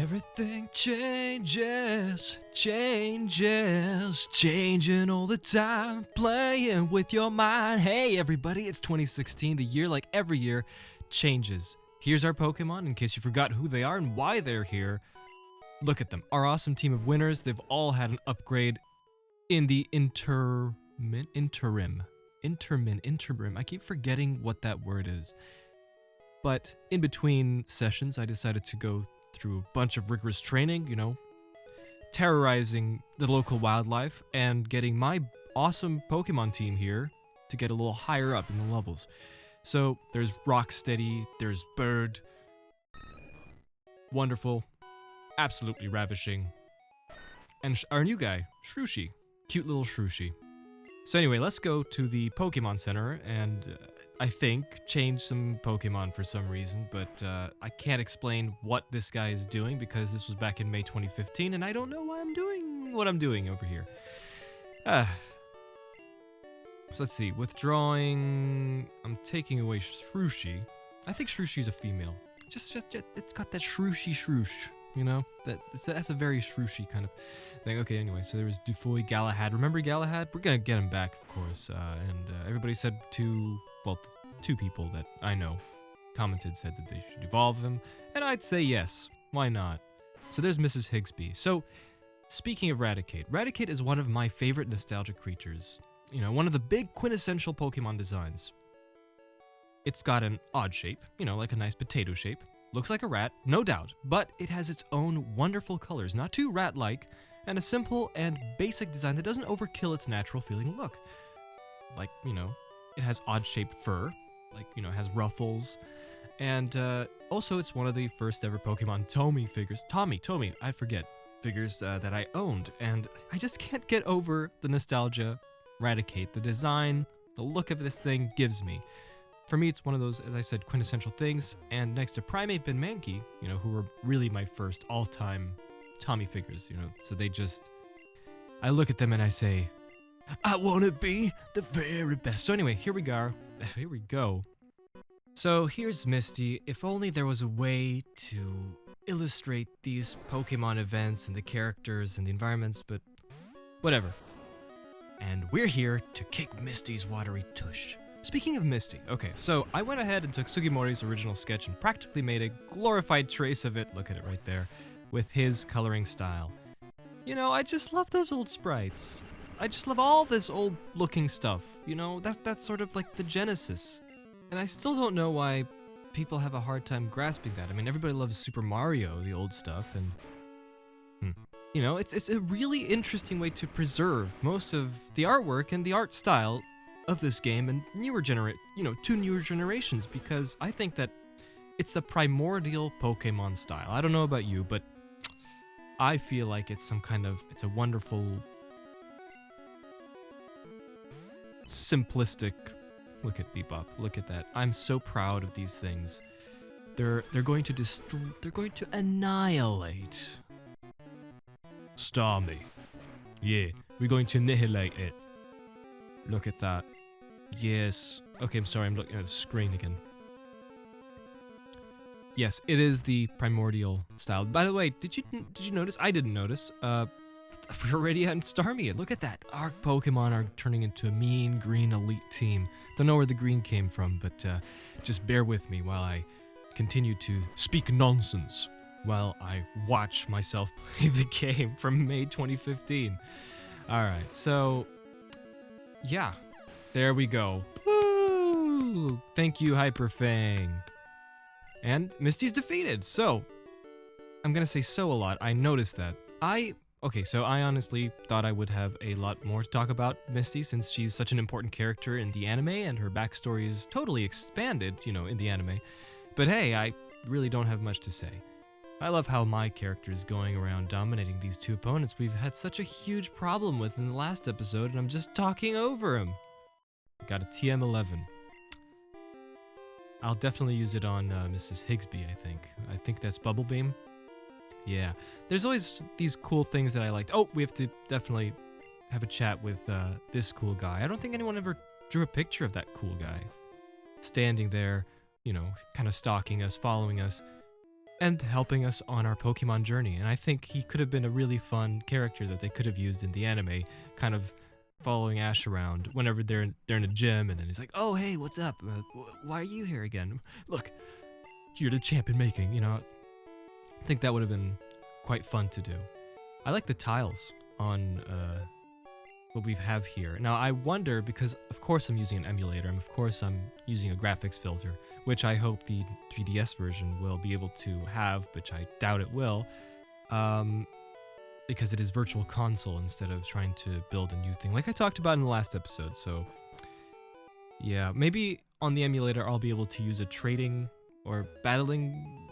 Everything changes, changing all the time, playing with your mind. Hey everybody, it's 2016, the year like every year changes. Here's our Pokemon, in case you forgot who they are and why they're here. Look at them, our awesome team of winners. They've all had an upgrade in the interim. I keep forgetting what that word is. But in between sessions, I decided to go through a bunch of rigorous training, you know, terrorizing the local wildlife and getting my awesome Pokemon team here to get a little higher up in the levels. So there's Rocksteady, there's Bird, wonderful, absolutely ravishing, and our new guy, Shrushi, cute little Shrushi. So anyway, let's go to the Pokemon Center and I think change some Pokemon for some reason, but I can't explain what this guy is doing because this was back in May 2015 and I don't know why I'm doing what I'm doing over here. So let's see, withdrawing, I'm taking away Shrushi. I think Shrushi's a female. Just it's got that Shrushi, you know? That's a very Shrushi kind of thing. Okay, anyway, so there was Dufoy, Galahad. Remember Galahad? We're gonna get him back, of course. And everybody said two people that I know said that they should evolve him, and I'd say yes. Why not? So there's Mrs. Higsby. So, speaking of Raticate, Raticate is one of my favorite nostalgic creatures. You know, one of the big quintessential Pokemon designs. It's got an odd shape, you know, like a nice potato shape. Looks like a rat, no doubt, but it has its own wonderful colors, not too rat-like, and a simple and basic design that doesn't overkill its natural feeling look. Like, you know, it has odd-shaped fur, like, you know, has ruffles, and also it's one of the first ever Pokemon Tommy figures, figures that I owned, and I just can't get over the nostalgia Raticate, the design, the look of this thing gives me. For me, it's one of those, as I said, quintessential things, and next to Primate and Mankey, you know, who were really my first all-time Tommy figures, you know, so I look at them and I say, I want to be the very best. So anyway, here we go. So here's Misty. If only there was a way to illustrate these Pokemon events and the characters and the environments, but whatever. And we're here to kick Misty's watery tush. Speaking of Misty, okay, so I went ahead and took Sugimori's original sketch and practically made a glorified trace of it, look at it right there, with his coloring style. You know, I just love those old sprites. I just love all this old looking stuff, you know, that's sort of like the genesis. And I still don't know why people have a hard time grasping that. I mean, everybody loves Super Mario, the old stuff, and you know, it's a really interesting way to preserve most of the artwork and the art style of this game and two newer generations, because I think that it's the primordial Pokemon style. I don't know about you, but I feel like it's a wonderful, simplistic, look at Bebop, look at that. I'm so proud of these things. They're going to annihilate Starmie. Yeah, we're going to annihilate it. Look at that. Yes. Okay, I'm sorry, I'm looking at the screen again. Yes, it is the primordial style. By the way, did you notice? I didn't notice. We're already at Starmie. Look at that. Our Pokemon are turning into a mean green elite team. Don't know where the green came from, but just bear with me while I continue to speak nonsense while I watch myself play the game from May 2015. Alright, so yeah, there we go. Woo! Thank you, Hyperfang. And Misty's defeated, so I'm gonna say so a lot. I noticed that. So I honestly thought I would have a lot more to talk about Misty since she's such an important character in the anime and her backstory is totally expanded, you know, in the anime. But hey, I really don't have much to say. I love how my character is going around dominating these two opponents we've had such a huge problem with in the last episode, and I'm just talking over him. Got a TM11. I'll definitely use it on Mrs. Higsby, I think that's Bubble Beam. Yeah, there's always these cool things that I liked. Oh, we have to definitely have a chat with this cool guy. I don't think anyone ever drew a picture of that cool guy. Standing there, you know, kind of stalking us, following us. and helping us on our Pokemon journey. And I think he could have been a really fun character that they could have used in the anime, kind of following Ash around whenever they're in a gym, and then he's like, "Oh, hey, what's up? Why are you here again? Look, you're the champion making." You know, I think that would have been quite fun to do. I like the tiles on what we have here. Now, I wonder, because of course I'm using an emulator, and of course I'm using a graphics filter, which I hope the 3DS version will be able to have, which I doubt it will, because it is Virtual Console instead of trying to build a new thing, like I talked about in the last episode. So, yeah, maybe on the emulator I'll be able to use a trading or battling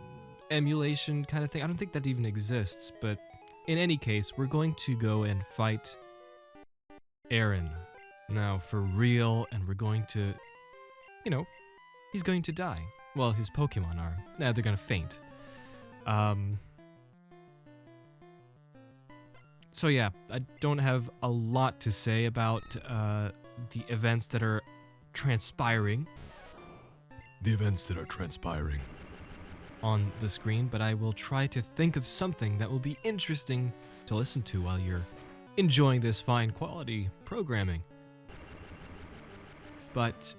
emulation kind of thing. I don't think that even exists, but in any case, we're going to go and fight Aaron now for real, and we're going to, you know, he's going to die. Well, his Pokemon are. Nah, they're gonna faint. So yeah, I don't have a lot to say about the events that are transpiring. The events that are transpiring on the screen, but I will try to think of something that will be interesting to listen to while you're enjoying this fine quality programming. But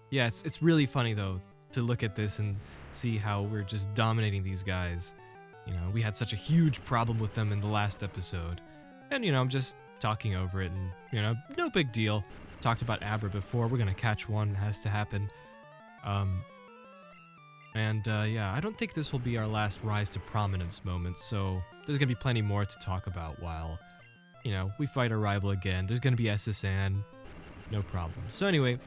yeah, it's really funny though to look at this and see how we're just dominating these guys. You know, we had such a huge problem with them in the last episode, and you know, I'm just talking over it, and you know, no big deal. Talked about Abra before. We're gonna catch one. It has to happen. Yeah, I don't think this will be our last rise to prominence moment, so there's gonna be plenty more to talk about while, you know, we fight our rival again. There's gonna be SSN, no problem. So anyway,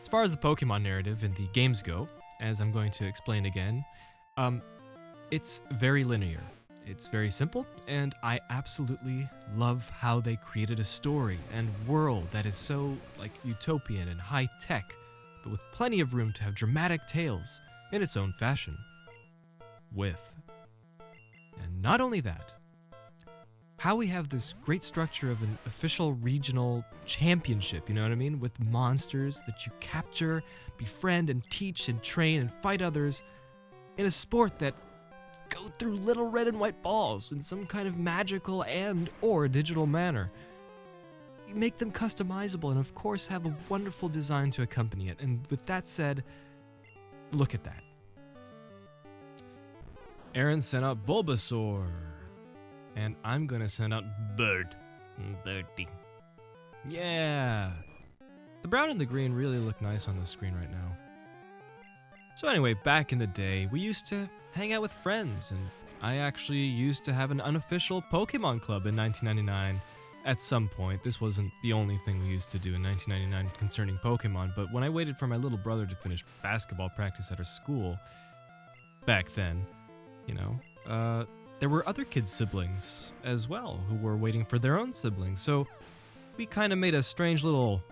as far as the Pokemon narrative in the games go, as I'm going to explain again, it's very linear. It's very simple, and I absolutely love how they created a story and world that is so, like, utopian and high-tech, but with plenty of room to have dramatic tales in its own fashion. And not only that, how we have this great structure of an official regional championship, you know what I mean? With monsters that you capture, befriend, and teach, and train, and fight others in a sport that go through little red and white balls in some kind of magical and or digital manner. You make them customizable and of course have a wonderful design to accompany it. And with that said, look at that. Aaron sent out Bulbasaur. And I'm gonna send out Birdie. Yeah. The brown and the green really look nice on the screen right now. So anyway, back in the day, we used to hang out with friends, and I actually used to have an unofficial Pokemon club in 1999 at some point. This wasn't the only thing we used to do in 1999 concerning Pokemon, but when I waited for my little brother to finish basketball practice at our school, back then, you know, there were other kids' siblings as well who were waiting for their own siblings, so we kind of made a strange little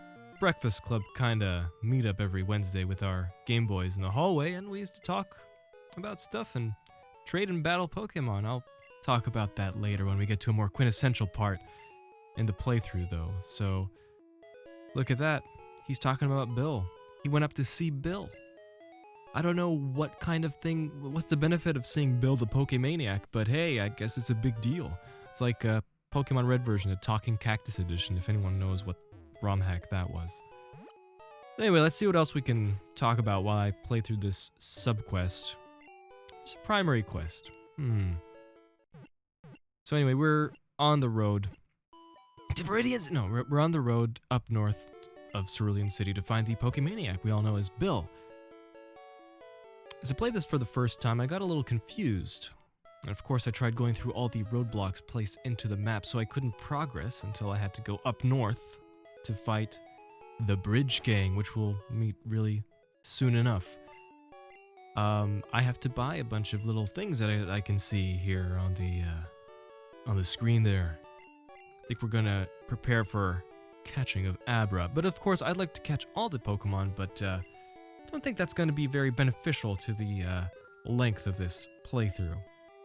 breakfast club kind of meetup every Wednesday with our Game Boys in the hallway, and we used to talk about stuff and trade and battle Pokemon. I'll talk about that later when we get to a more quintessential part in the playthrough though. So look at that. He's talking about Bill. He went up to see Bill. I don't know what kind of thing, what's the benefit of seeing Bill the Pokemaniac, but hey, I guess it's a big deal. It's like a Pokemon Red version, a Talking Cactus edition, if anyone knows what ROM hack that was. Anyway, let's see what else we can talk about while I play through this sub-quest. It's a primary quest. So anyway, we're on the road to Viridian's. No, we're on the road up north of Cerulean City to find the Pokemaniac we all know as Bill. As I played this for the first time, I got a little confused. And of course, I tried going through all the roadblocks placed into the map, so I couldn't progress until I had to go up north to fight the Bridge Gang, which we'll meet really soon enough. I have to buy a bunch of little things that I can see here on the screen there. I think we're gonna prepare for catching of Abra, but of course I'd like to catch all the Pokemon, but I don't think that's gonna be very beneficial to the length of this playthrough.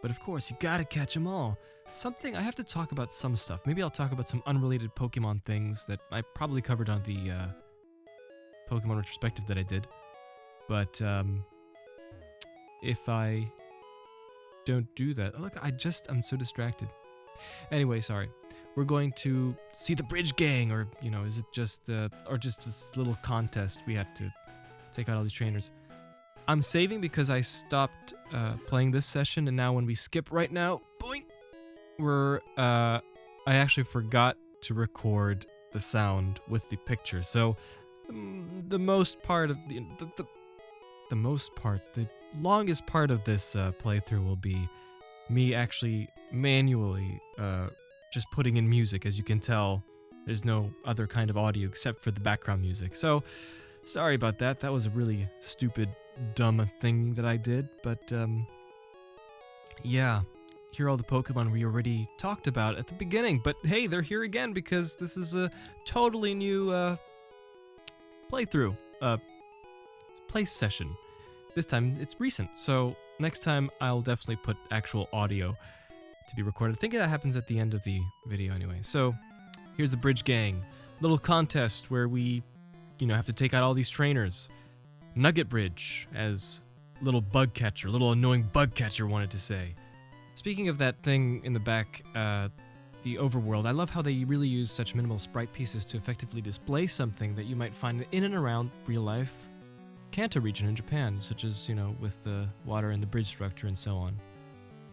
But of course, you gotta catch them all. I have to talk about some stuff. Maybe I'll talk about some unrelated Pokemon things that I probably covered on the Pokemon retrospective that I did. But if I don't do that, look, I'm so distracted. Anyway, sorry. We're going to see the Bridge Gang, or is it just this little contest we had to take out all these trainers. I'm saving because I stopped playing this session, and now when we skip right now, boing, I actually forgot to record the sound with the picture. So the longest part of this playthrough will be me actually manually just putting in music. As you can tell, there's no other kind of audio except for the background music. So sorry about that. That was a really stupid, dumb thing that I did. But yeah, here are all the Pokemon we already talked about at the beginning. But hey, they're here again because this is a totally new playthrough, play session. This time it's recent, so next time I'll definitely put actual audio to be recorded. I think that happens at the end of the video anyway. So here's the Bridge Gang, little contest where we, have to take out all these trainers. Nugget Bridge, as little annoying bug catcher wanted to say. Speaking of that thing in the back, the overworld, I love how they really use such minimal sprite pieces to effectively display something that you might find in and around real life Kanto region in Japan, such as, with the water and the bridge structure and so on.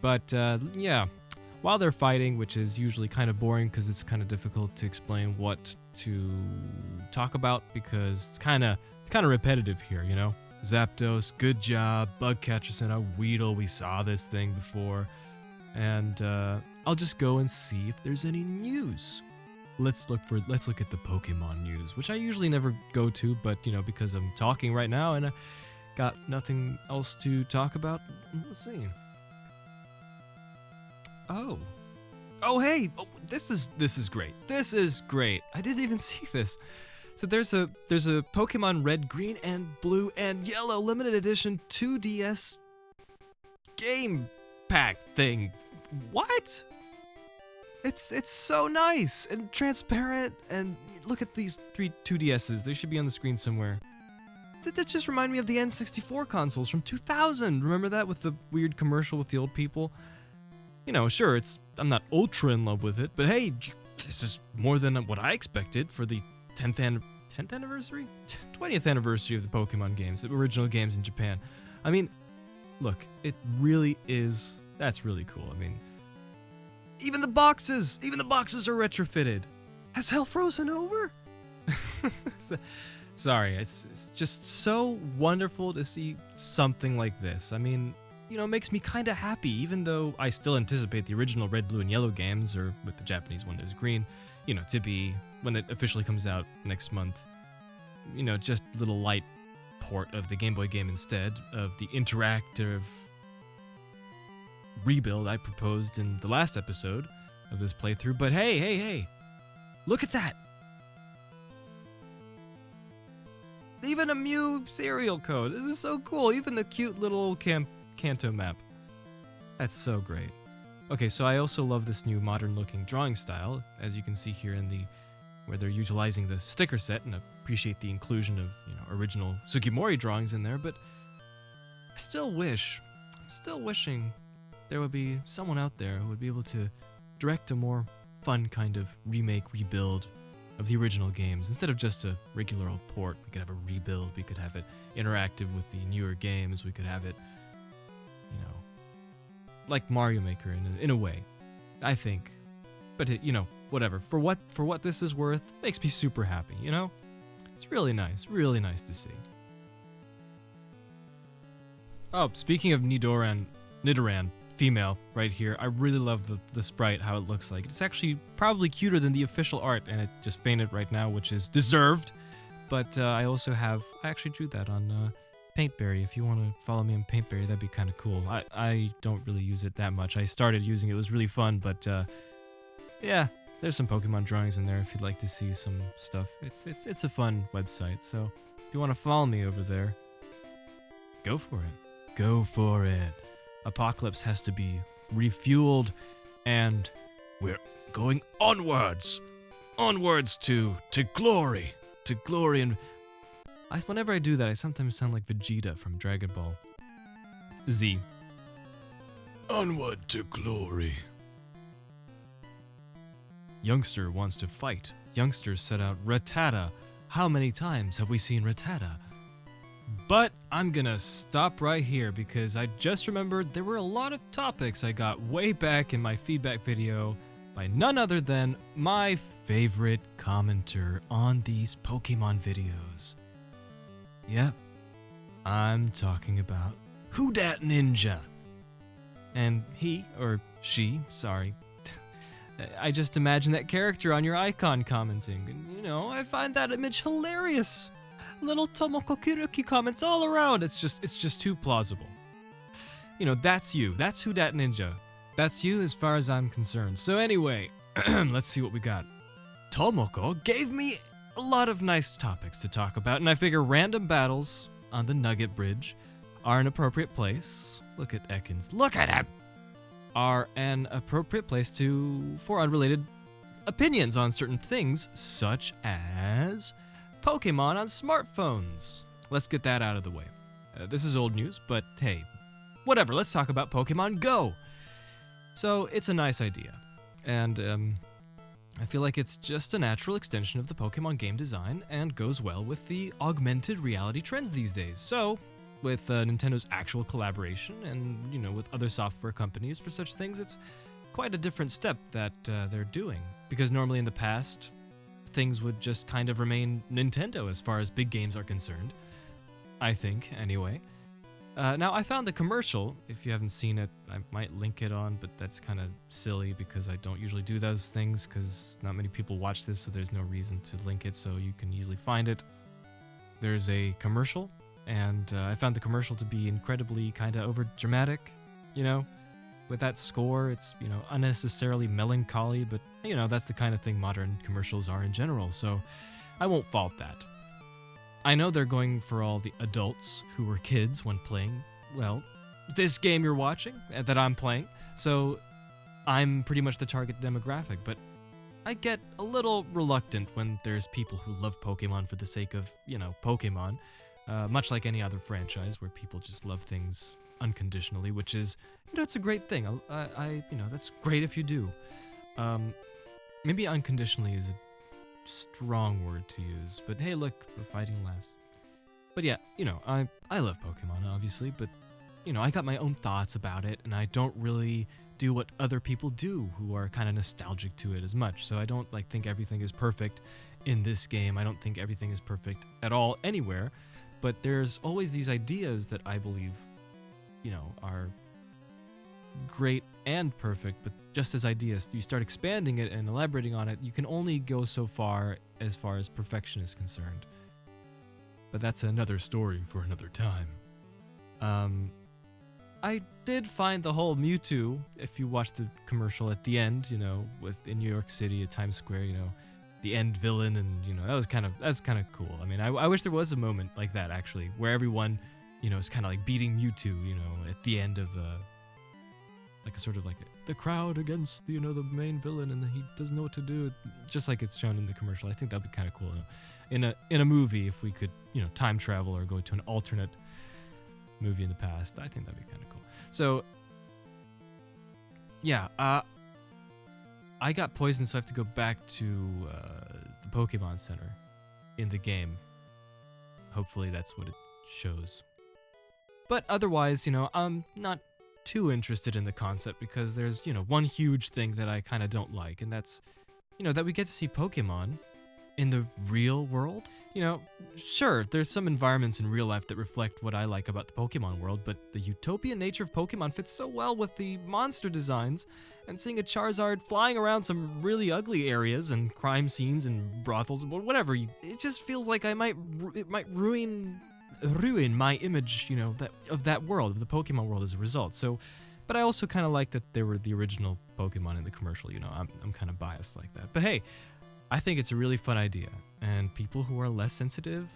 But, yeah, while they're fighting, which is usually kind of boring because it's kind of difficult to explain what to talk about because it's kind of repetitive here, Zapdos, good job, Bugcatcher sent out Weedle, we saw this thing before, and I'll just go and see if there's any news. Let's look at the Pokemon news, which I usually never go to, but because I'm talking right now and I got nothing else to talk about, let's see. Oh hey, this is great. This is great. I didn't even see this. So there's a Pokemon Red, Green, and Blue and Yellow limited edition 2DS game pack thing. What? It's so nice and transparent, and look at these 2DSs. They should be on the screen somewhere. That just remind me of the N64 consoles from 2000. Remember that with the weird commercial with the old people? Sure, I'm not ultra in love with it, but hey, this is more than what I expected for the 10th anniversary? 20th anniversary of the Pokemon games, the original games in Japan. I mean, look, it really is, that's really cool. I mean, even the boxes are retrofitted. Has hell frozen over? Sorry, it's just so wonderful to see something like this. I mean, it makes me kind of happy, even though I still anticipate the original Red, Blue, and Yellow games, or with the Japanese one there's Green, to be, when it officially comes out next month, just a little light port of the Game Boy game instead of the interactive rebuild I proposed in the last episode of this playthrough. But hey, look at that! Even a Mew serial code. This is so cool. Even the cute little Kanto map. That's so great. Okay, so I also love this new modern-looking drawing style, as you can see here where they're utilizing the sticker set, and appreciate the inclusion of original Sugimori drawings in there. But I'm still wishing there would be someone out there who would be able to direct a more fun kind of rebuild of the original games. Instead of just a regular old port, we could have a rebuild, we could have it interactive with the newer games, we could have it, like Mario Maker in a way, I think. But whatever. For what this is worth, makes me super happy, It's really nice to see. Oh, speaking of Nidoran, female, right here, I really love the sprite, how it looks like. It's actually probably cuter than the official art, and it just fainted right now, which is deserved. But I actually drew that on Paintberry. If you want to follow me on Paintberry, that'd be kind of cool. I don't really use it that much. I started using it, it was really fun, but yeah, there's some Pokemon drawings in there if you'd like to see some stuff. It's a fun website, so if you want to follow me over there, go for it. Go for it. Apocalypse has to be refueled, and we're going onwards to glory, and Whenever I do that, I sometimes sound like Vegeta from Dragon Ball Z. Onward to glory. Youngster wants to fight. Youngster set out Rattata. How many times have we seen Rattata? But I'm gonna stop right here because I just remembered there were a lot of topics I got way back in my feedback video by none other than my favorite commenter on these Pokemon videos. Yep, I'm talking about Who Dat Ninja. And he, or she, sorry, I just imagine that character on your icon commenting, and you know, I find that image hilarious. Little Tomoko Kiruki comments all around. It's just too plausible. You know, that's you. That's Who Dat Ninja. That's you as far as I'm concerned. So anyway, let's see what we got. Tomoko gave me a lot of nice topics to talk about, and I figure random battles on the Nugget Bridge are an appropriate place. Look at Ekans. Look at him! Are an appropriate place for unrelated opinions on certain things, such as Pokemon on smartphones. Let's get that out of the way. This is old news, but hey, whatever, let's talk about Pokemon Go. So, it's a nice idea, and I feel like it's just a natural extension of the Pokemon game design and goes well with the augmented reality trends these days. So, with Nintendo's actual collaboration and, you know, with other software companies for such things, it's quite a different step that they're doing. Because normally in the past, things would just kind of remain Nintendo as far as big games are concerned. I think, anyway. Now, I found the commercial. If you haven't seen it, I might link it on, but that's kind of silly because I don't usually do those things because not many people watch this, so there's no reason to link it, so you can easily find it. There's a commercial, and I found the commercial to be incredibly kind of over-dramatic, you know? With that score, it's, you know, unnecessarily melancholy, but, you know, that's the kind of thing modern commercials are in general, so I won't fault that. I know they're going for all the adults who were kids when playing, well, this game you're watching, that I'm playing, so I'm pretty much the target demographic, but I get a little reluctant when there's people who love Pokemon for the sake of, you know, Pokemon, much like any other franchise where people just love things unconditionally, which is, you know, it's a great thing. You know, that's great if you do. Maybe unconditionally is a strong word to use, but hey, look, we're fighting last. But yeah, you know, I love Pokemon, obviously, but, you know, I got my own thoughts about it, and I don't really do what other people do who are kind of nostalgic to it as much. So I don't, like, think everything is perfect in this game. I don't think everything is perfect at all anywhere, but there's always these ideas that I believe, you know, are great and perfect, but just as ideas, you start expanding it and elaborating on it, you can only go so far as perfection is concerned. But that's another story for another time. I did find the whole Mewtwo, if you watch the commercial at the end, you know, in New York City at Times Square, you know, the end villain, and, you know, that's kind of cool. I mean, I wish there was a moment like that, actually, where everyone, you know, is kind of like beating Mewtwo, you know, at the end of like a sort of like the crowd against, you know, the main villain, and he doesn't know what to do, just like it's shown in the commercial. I think that'd be kind of cool, you know? In a movie, if we could, you know, time travel or go to an alternate movie in the past, I think that'd be kind of cool. So yeah, I got poisoned, so I have to go back to the Pokemon Center in the game. Hopefully that's what it shows. But otherwise, you know, I'm not too interested in the concept because there's, you know, one huge thing that I kind of don't like, and that's, you know, that we get to see Pokemon in the real world. You know, sure, there's some environments in real life that reflect what I like about the Pokemon world, but the utopian nature of Pokemon fits so well with the monster designs, and seeing a Charizard flying around some really ugly areas and crime scenes and brothels, whatever, it just feels like it might ruin my image, you know, of that world, of the Pokemon world as a result. So, but I also kind of like that they were the original Pokemon in the commercial, you know, I'm kind of biased like that. But hey, I think it's a really fun idea, and people who are less sensitive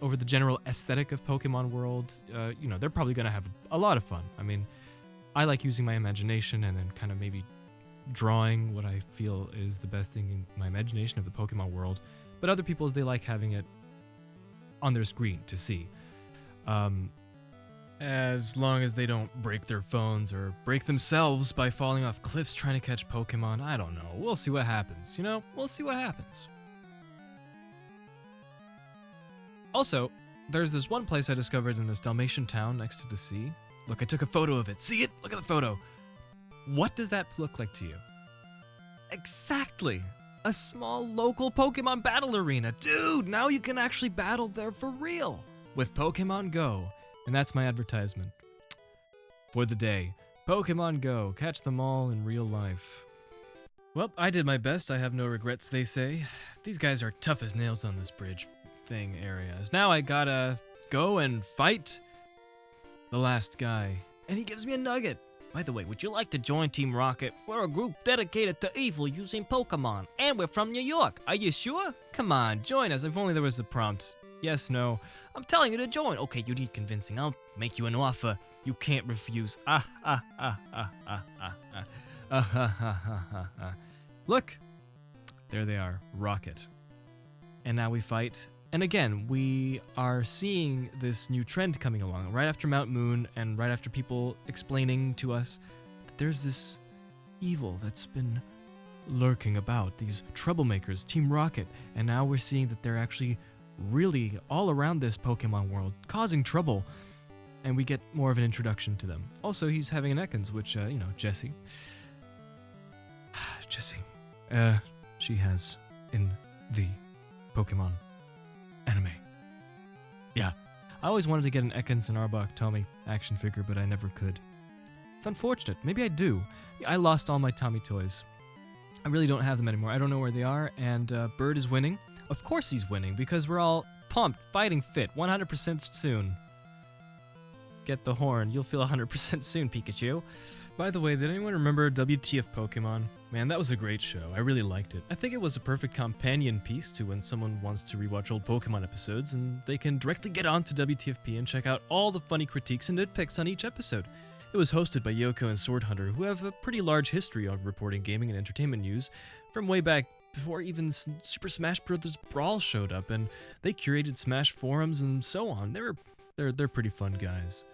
over the general aesthetic of Pokemon world, you know, they're probably going to have a lot of fun. I mean, I like using my imagination and then kind of maybe drawing what I feel is the best thing in my imagination of the Pokemon world, but other people, they like having it on their screen to see. As long as they don't break their phones or break themselves by falling off cliffs trying to catch Pokemon, I don't know. We'll see what happens, We'll see what happens. Also, there's this one place I discovered in this Dalmatian town next to the sea. Look, I took a photo of it. See it? Look at the photo. What does that look like to you? Exactly. A small local Pokemon battle arena. Dude, now you can actually battle there for real with Pokemon Go. And that's my advertisement for the day. Pokemon Go. Catch them all in real life. Well, I did my best. I have no regrets, they say. These guys are tough as nails on this bridge thing areas. Now I gotta go and fight the last guy. And he gives me a nugget. By the way, would you like to join Team Rocket? We're a group dedicated to evil using Pokemon. And we're from New York. Are you sure? Come on, join us. If only there was a prompt. Yes, no. I'm telling you to join. Okay, you need convincing. I'll make you an offer you can't refuse. Look. There they are. Rocket. And now we fight. And again, we are seeing this new trend coming along. Right after Mount Moon and right after people explaining to us that there's this evil that's been lurking about. These troublemakers, Team Rocket. And now we're seeing that they're actually really all around this Pokemon world, causing trouble, and we get more of an introduction to them. Also, he's having an Ekans, which, Jessie. She has in the Pokemon anime. Yeah. I always wanted to get an Ekans and Arbok Tommy action figure, but I never could. It's unfortunate. Maybe I do. I lost all my Tommy toys. I really don't have them anymore. I don't know where they are, and Bird is winning. Of course he's winning, because we're all pumped, fighting fit, 100% soon. Get the horn. You'll feel 100% soon, Pikachu. By the way, did anyone remember WTF Pokemon? Man, that was a great show. I really liked it. I think it was a perfect companion piece to when someone wants to rewatch old Pokemon episodes, and they can directly get on to WTFP and check out all the funny critiques and nitpicks on each episode. It was hosted by Yoko and Sword Hunter, who have a pretty large history of reporting gaming and entertainment news from way back before even Super Smash Bros. Brawl showed up, and they curated Smash forums and so on. They're pretty fun guys.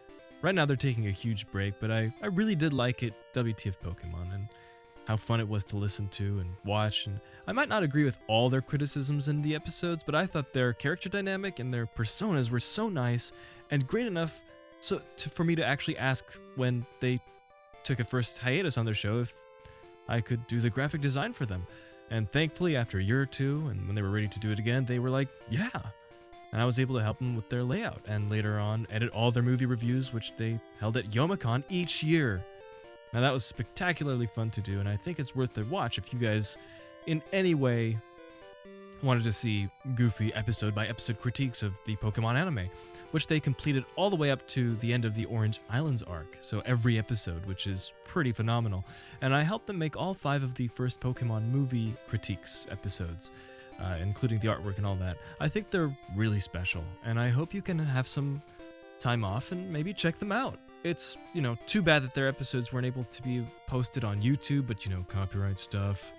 Right now they're taking a huge break, but I really did like it, WTF Pokemon, and how fun it was to listen to and watch. And I might not agree with all their criticisms in the episodes, but I thought their character dynamic and their personas were so nice and great enough for me to actually ask when they took a first hiatus on their show if I could do the graphic design for them. And thankfully, after a year or two, and when they were ready to do it again, they were like, yeah. And I was able to help them with their layout, and later on, edit all their movie reviews, which they held at Youmacon each year. Now that was spectacularly fun to do, and I think it's worth a watch if you guys, in any way, wanted to see goofy episode-by-episode critiques of the Pokemon anime, which they completed all the way up to the end of the Orange Islands arc, so every episode, which is pretty phenomenal. And I helped them make all 5 of the first Pokemon movie critiques episodes, including the artwork and all that. I think they're really special, and I hope you can have some time off and maybe check them out. It's, too bad that their episodes weren't able to be posted on YouTube, but, copyright stuff.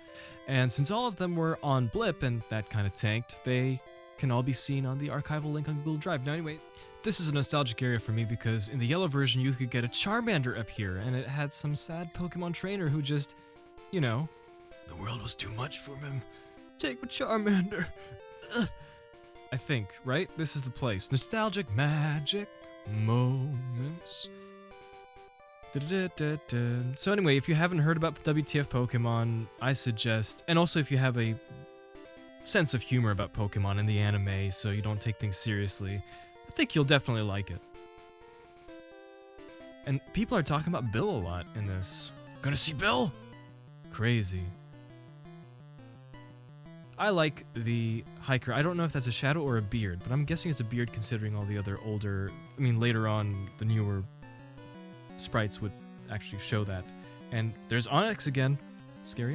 And since all of them were on Blip and that kind of tanked, they can all be seen on the archival link on Google Drive. Now anyway, this is a nostalgic area for me because in the yellow version you could get a Charmander up here, and it had some sad Pokemon trainer who just, the world was too much for him. Take my Charmander. Ugh. I think, right? This is the place. Nostalgic magic moments. So anyway, if you haven't heard about WTF Pokemon, I suggest, and also if you have a sense of humor about Pokemon in the anime so you don't take things seriously, I think you'll definitely like it. And people are talking about Bill a lot in this. Gonna see Bill? Crazy. I like the hiker. I don't know if that's a shadow or a beard, but I'm guessing it's a beard considering all the other later on, the newer sprites would actually show that. And there's Onyx again. Scary Onyx.